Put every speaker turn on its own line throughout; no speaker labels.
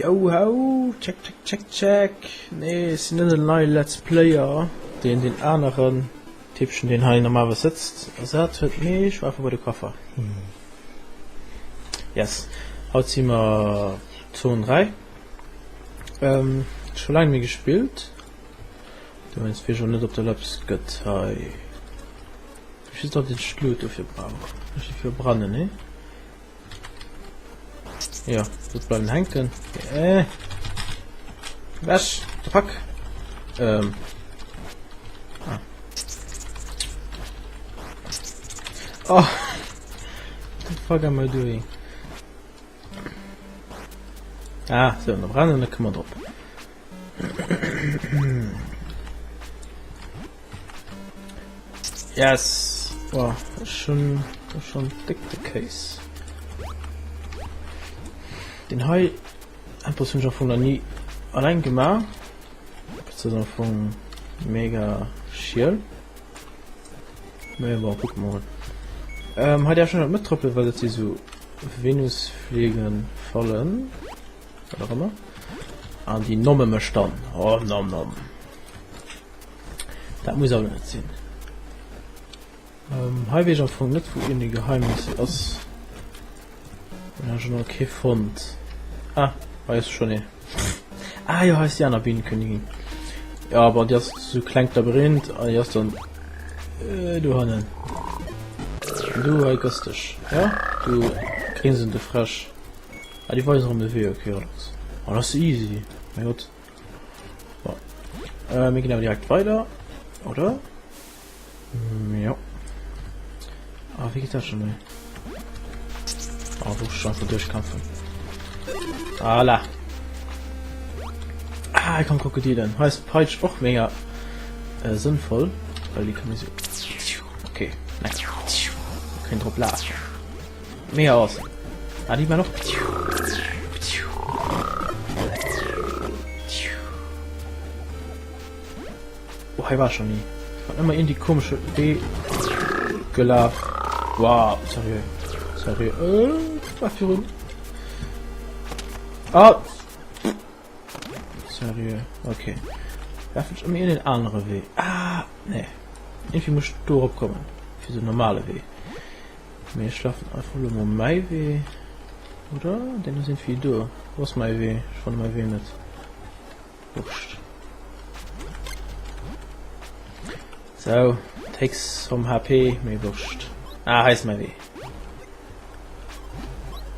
Yo ho, check. Nee, es sind ein neuer Let's Player, den anderen Tippchen, den halt normal sitzt. Sagt wird nee, ich war bei der Koffer. Yes. Haut sie mal Zone 3. Schon lange nie gespielt. Du meinst wir schon nicht auf der Labs Göttei. Ich ist doch den Schlut dafür brauchen. Ich für Branden, ne? Ja, das bleiben hängen. Was? Fuck. Ah. Oh. What the fuck am I doing? Ah, so, noch ran und dann können wir drauf. Yes. Boah, schon dick der Case. Den Hai einfach schon von der nie allein gemacht. Beziehungsweise von mega schier. Mehr war gucken mal. Hat ja schon mit Truppe, weil sie so Venus fliegen fallen. Oder auch immer. An die Nomme möchte dann. Oh, nom. Das muss auch nicht sehen. Habe ich von nicht wo in die Geheimnisse aus. Ja, schon okay Fund. Ah, weiß schon nicht. Ah, ja, heißt die Anna Bienenkönigin. Ja, aber die hast so klein Labyrinth, die hast dann. Du Hannen. Du augustisch. Ja? Du grinsende Frasch. Ah, die weiß warum wir okay, das. Oh, das ist easy. Mein Gott. So. Wir gehen aber direkt weiter. Oder? Ja. Ah, wie geht das schon mal? Oh, du schon für durchkämpfen. Alla. Ah, ich kann Krokodilen. Heißt Peitsch auch mega sinnvoll, weil die kann man so. Okay, nein. Kein Druck las. Mega aus. Ah, die mal noch. Oh, hier war schon nie. Ich war immer in die komische B gelaufen. Wow, sorry. Was für ein... Oh! Seriös, okay. Da finde ich immer in den anderen Weg. Ah, ne. Irgendwie muss ich durchkommen. Für so normale Weg. Wir schlafen einfach nur mal mein Weg. Oder? Denn sind viel durch. Wo ist mein Weg? Ich fand mein Weg nicht. Wurscht. So, takes some HP, mir wurscht. Ah, heißt mein Weg.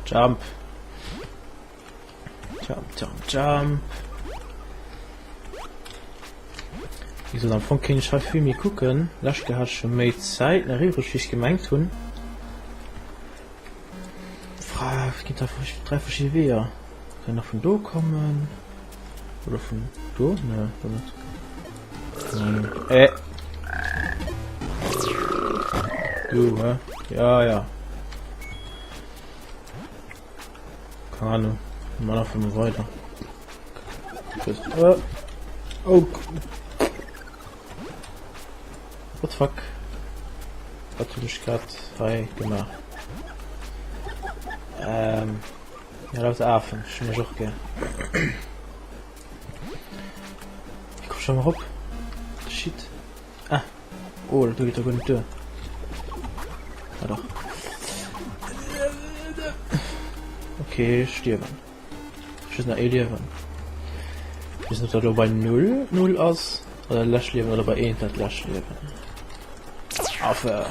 Jump. Ich soll am von kein Film gucken. Laschke hat schon mehr Zeit, nach richtig gemeint tun. Frage, gibt da drei verschiedene Wege. Kann er von da kommen? Oder von da? Ne, nicht. Du, hä? Ja. Keine Ahnung. Mal auf einmal weiter. Oh. What the fuck? Hat ich gerade frei gemacht. Ja, das ist Affen. Ich muss auch gern. Ich komm schon mal hoch. Shit. Ah. Oh, da geht doch gut durch. Ja doch. Okay, sterben. Ich weiß noch Leben. Ich weiß nicht, ob da bei 0 aus oder Löschleben oder bei 1 das Löschleben. Affe.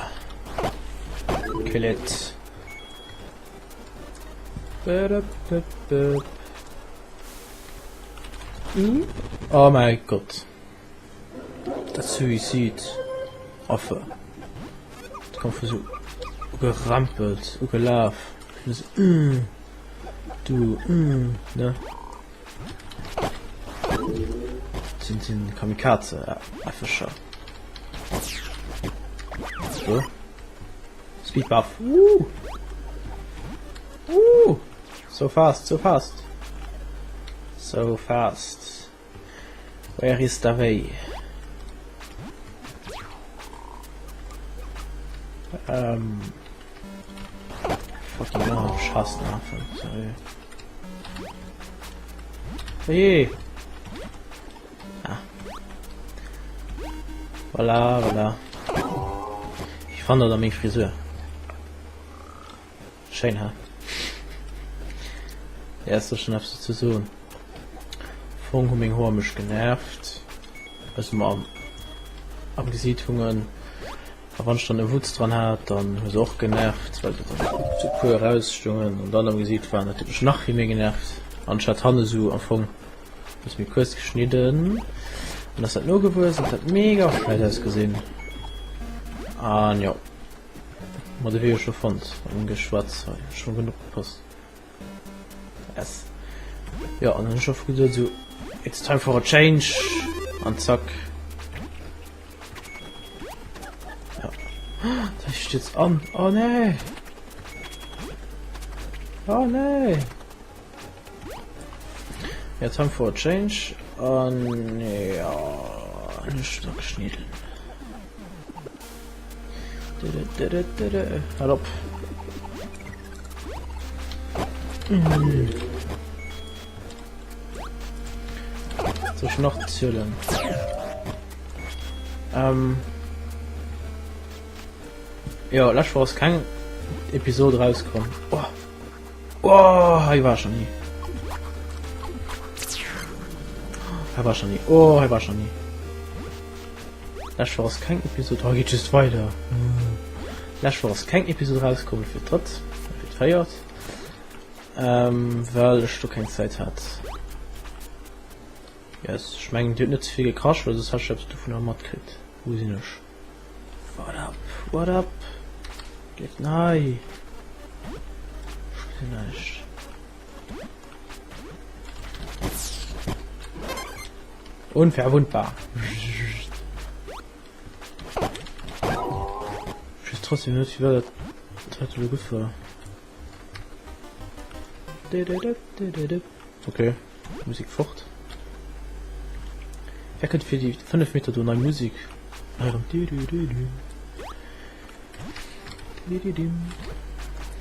Skelett. Oh mein Gott. Das Suizid. Affe. Das kommt für so gerampelt, gelaufen. Du, ne? Sind Kamikaze, Fischer. So. Speed buff. So fast. Where is the way? Fucking no, Schassen, sorry. Hey. Ah. Voilà, voilà. Ich fand da mein Friseur. Schön, ha? Ja, ist doch schon absolut zu so. Von mein Haar mich genervt. Also mal am Gesichtungen. Aber wenn ich dann eine Wutz dran hat, dann ist es auch genervt, weil das dann zu pur rausstungen und dann am Gesicht war natürlich noch viel mehr genervt. Anstatt Hanne so am Anfang ist mir kurz geschnitten. Und das hat nur gewusst, das hat mega schnell ausgesehen. Ah, ja. Man hat schon fand, im Geschwatz, schon genug gepasst. Yes. Ja, und dann schon gesagt so, it's time for a change. Und zack. Ja. Das ist jetzt an. Oh ne. Oh ne. Ja, time for a change. Und ja, nicht noch geschnitten. Halt ab. So ich noch zählen. Ja, lass was kein Episode rauskommen. Oh, oh, ich war schon nie. Ich war schon nie. Oh, ich war schon nie. Lass was kein Episode. Oh, geht just weiter. Lass was kein Episode rauskommen für trotz. Für feiert. Weil ich doch keine Zeit hat. Ja, es schmecken dir nicht viel gekrascht, weil das hast du von der Matt gekriegt. Wo sie nicht? What up? What up? Geht nein. Nicht. Unverwundbar. Ich weiß trotzdem nicht, wie war das gut war. Okay, Musik fort. Wer könnte für die 5 Meter durch Musik?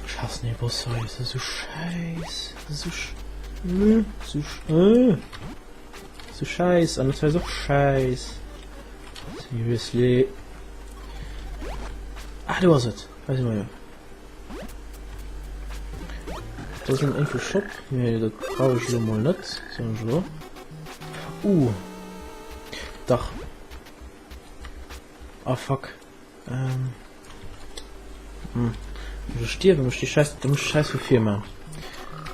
Ich hasse nicht, was soll das? Das ist so scheiße. Das ist so scheiße. Und das wäre so scheiße. Seriously. Ah, du hast es. Weiß ich mal, ja. Das ist ein Info-Shop. Nee, das brauche ich schon mal nicht. So. Doch. Ah, fuck. Du stirbst, du musst die Scheiß für Firma.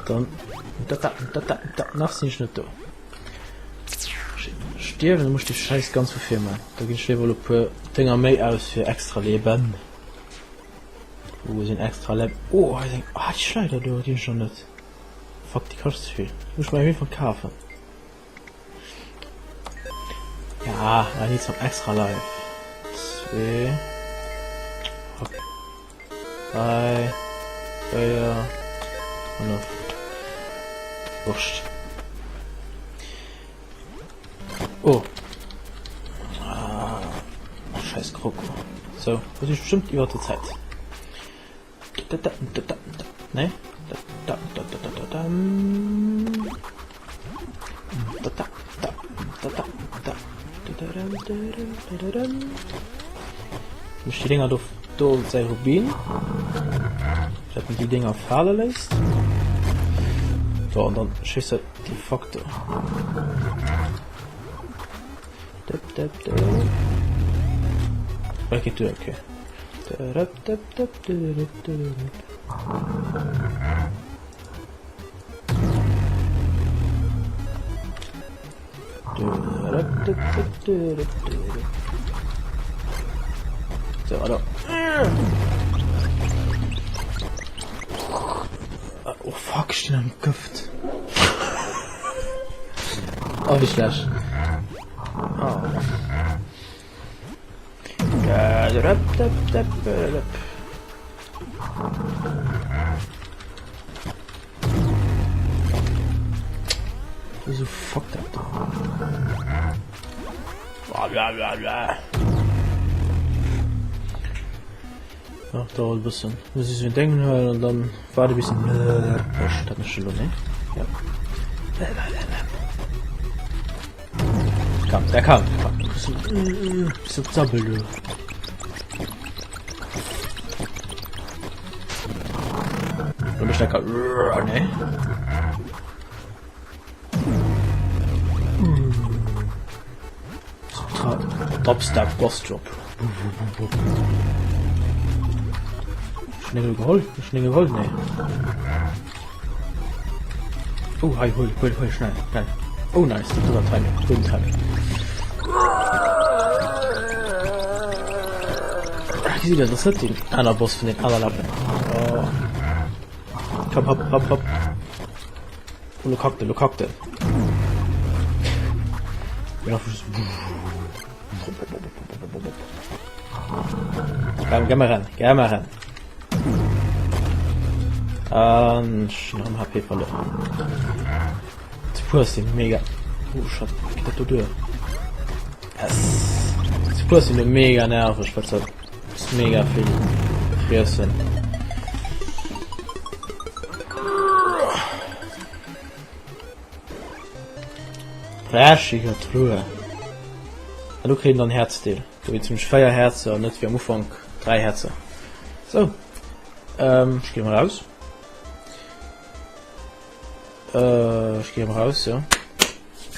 Dann. Da. Nachs nicht da. Stirben, du musst die Scheiß ganz für Firma. Da geht ich wohl ein Dinger mehr aus für extra Leben. Sind extra Leben. Oh, ich denke, die Schleider, du, die schon nicht. Fuck, die kostet zu viel. Muss man jeden Fall kaufen. Ja, da liegt noch extra live. 2. 3. 4. Und noch. Wurscht. Oh. Scheiß Kroko. So, das ist bestimmt über die Zeit. Ne? Ich die Dinger do sei Rubin. Ich hab die Dinger fallen lässt. So, und dann schießt er die Faktor. Okay, okay. So, oder? Oh fuck, ich stehe am Gift. Oh, wie schlecht. Oh. So fucked up. Ach, dauert ein bisschen. Muss ich mir denken hören und dann warte ein bisschen. Das ist schon, ne? Ja. Der kann. So zappel. Du bist der ne? Dubstep Bossjob. Schnell geholt, ne. Oh, hi, hol, schnell. Oh, nice, guter Timing. Wie sieht das Ding? Einer Boss von den Allerlappen. Oh. Komm, hopp. Oh, Lokakte. Geh mal ran. Noch ein HP verloren. Das ist mega. Oh, Schatz, geht das durch? Das ist mega nervig, was das ist mega viel Fressen. Flaschiger Truhe. Du kriegst dann Herzdeel. Du willst ziemlich 4 Herzen und nicht wie am Anfang 3 Herzen. So. Ich gehe mal raus. Ja.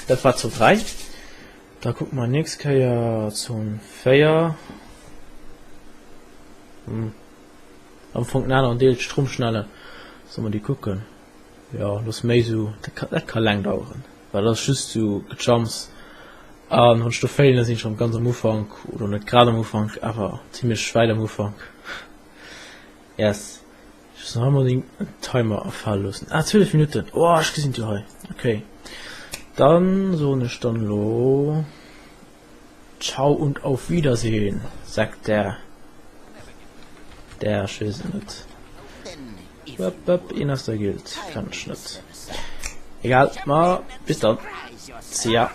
Das war zu 3. Da gucken wir nächstes ja zum Feier. Am Anfang einer und Deel Stromschnalle. Sollen wir die gucken? Ja, das Meisu, das kann lang dauern. Weil das schüsst du Chance. Und Stoffelen sind schon ganz am Anfang, oder nicht gerade am Anfang, aber ziemlich weit am Anfang. Yes. Ich soll mal den Timer auffallen lassen. 12 Minuten. Oh, ich gesehen die heute. Okay. Dann so eine Stunde. Ciao und auf Wiedersehen, sagt der Schüsselnut. Innerster gilt. Kann ich nicht. Egal, mal bis dann. See ya.